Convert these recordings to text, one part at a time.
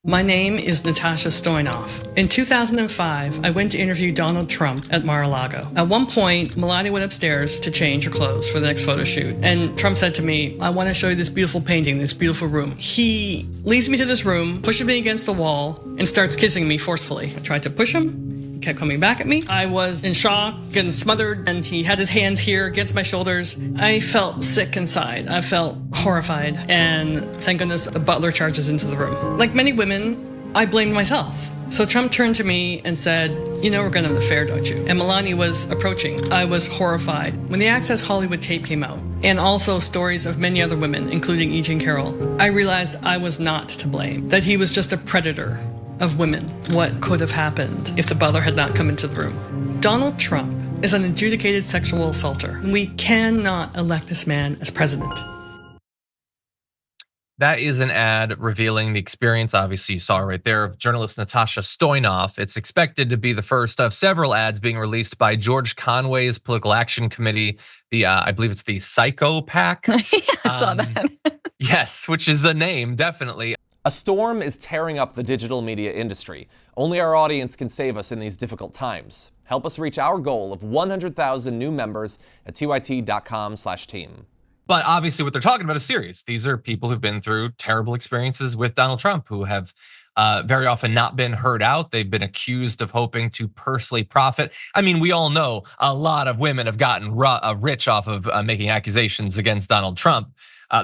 My name is Natasha Stoynoff. In 2005, I went to interview Donald Trump at Mar-a-Lago. At one point, Melania went upstairs to change her clothes for the next photo shoot. And Trump said to me, I want to show you this beautiful painting, this beautiful room. He leads me to this room, pushes me against the wall, and starts kissing me forcefully. I tried to push him. He kept coming back at me. I was in shock and smothered, and he had his hands here against my shoulders. I felt sick inside. I felt horrified, and thank goodness the butler charges into the room. Like many women, I blamed myself. So Trump turned to me and said, you know we're gonna have an affair, don't you? And Melania was approaching. I was horrified. When the Access Hollywood tape came out, and also stories of many other women, including E. Jean Carroll, I realized I was not to blame, that he was just a predator of women. What could have happened if the butler had not come into the room? Donald Trump is an adjudicated sexual assaulter. We cannot elect this man as president. That is an ad revealing the experience, obviously you saw right there, of journalist Natasha Stoynoff. It's expected to be the first of several ads being released by George Conway's Political Action Committee. I believe it's the Psycho PAC. Yeah, I saw that. Yes, which is a name, definitely. A storm is tearing up the digital media industry. Only our audience can save us in these difficult times. Help us reach our goal of 100,000 new members at tyt.com/team. But obviously what they're talking about is serious. These are people who've been through terrible experiences with Donald Trump, who have very often not been heard out. They've been accused of hoping to personally profit. I mean, we all know a lot of women have gotten rich off of making accusations against Donald Trump.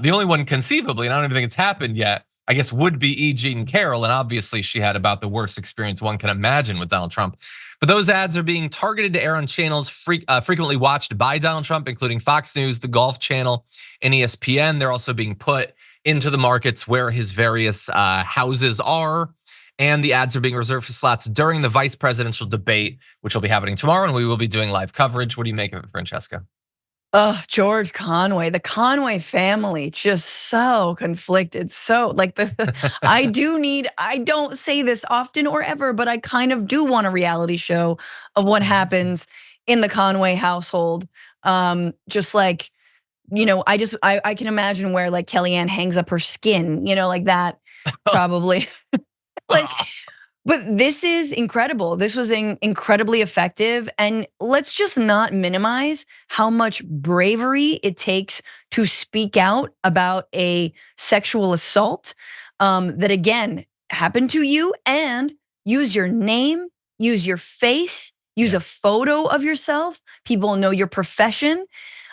The only one conceivably, and I don't even think it's happened yet, I guess would be E. Jean Carroll, and obviously she had about the worst experience one can imagine with Donald Trump. But those ads are being targeted to air on channels frequently watched by Donald Trump, including Fox News, the Golf Channel, and ESPN. They're also being put into the markets where his various houses are. And the ads are being reserved for slots during the vice presidential debate, which will be happening tomorrow, and we will be doing live coverage. What do you make of it, Francesca? Oh, George Conway, the Conway family, just so conflicted. So like I don't say this often or ever, but I kind of do want a reality show of what happens in the Conway household. Just like, I can imagine where like Kellyanne hangs up her skin, like that probably. Like, but this is incredible. This was incredibly effective. And let's just not minimize how much bravery it takes to speak out about a sexual assault that again happened to you, and use your name, use your face, use a photo of yourself. People know your profession.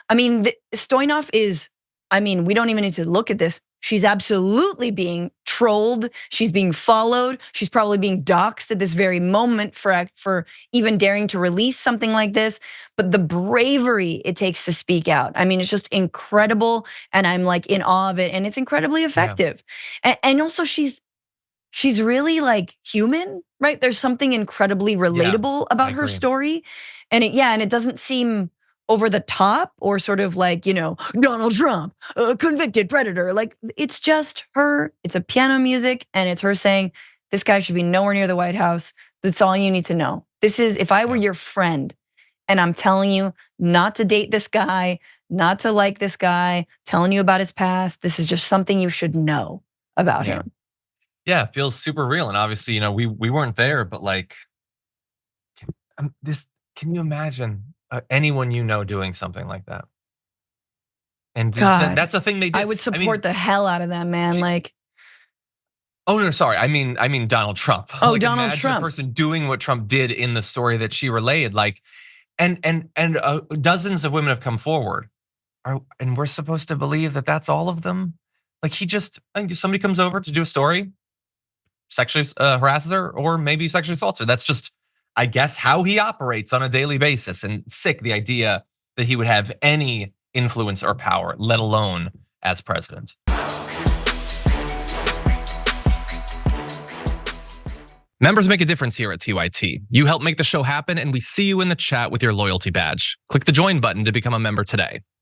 I mean, Stoynoff is, we don't even need to look at this. She's absolutely being trolled. She's being followed. She's probably being doxxed at this very moment for even daring to release something like this. But the bravery it takes to speak out, it's just incredible. And I'm like in awe of it. And it's incredibly effective. Yeah. And also she's really like human, right? There's something incredibly relatable about her story. And it doesn't seem over the top or sort of like, Donald Trump, a convicted predator. Like it's just her, it's a piano music, and it's her saying, this guy should be nowhere near the White House. That's all you need to know. This is, if I were your friend and I'm telling you not to date this guy, not to like this guy, telling you about his past, this is just something you should know about him. Yeah, it feels super real. And obviously, we weren't there, but like, can you imagine anyone doing something like that? And that's a thing they did. I would support the hell out of them, man. Like, oh no, sorry. I mean Donald Trump. Oh, like, Donald imagine Trump. A person doing what Trump did in the story that she relayed. Like, and dozens of women have come forward, and we're supposed to believe that that's all of them. Like somebody comes over to do a story, sexually harasses her, or maybe sexually assaults her. That's just, I guess, how he operates on a daily basis. And sick, the idea that he would have any influence or power, let alone as president. Members make a difference here at TYT. You help make the show happen, and we see you in the chat with your loyalty badge. Click the join button to become a member today.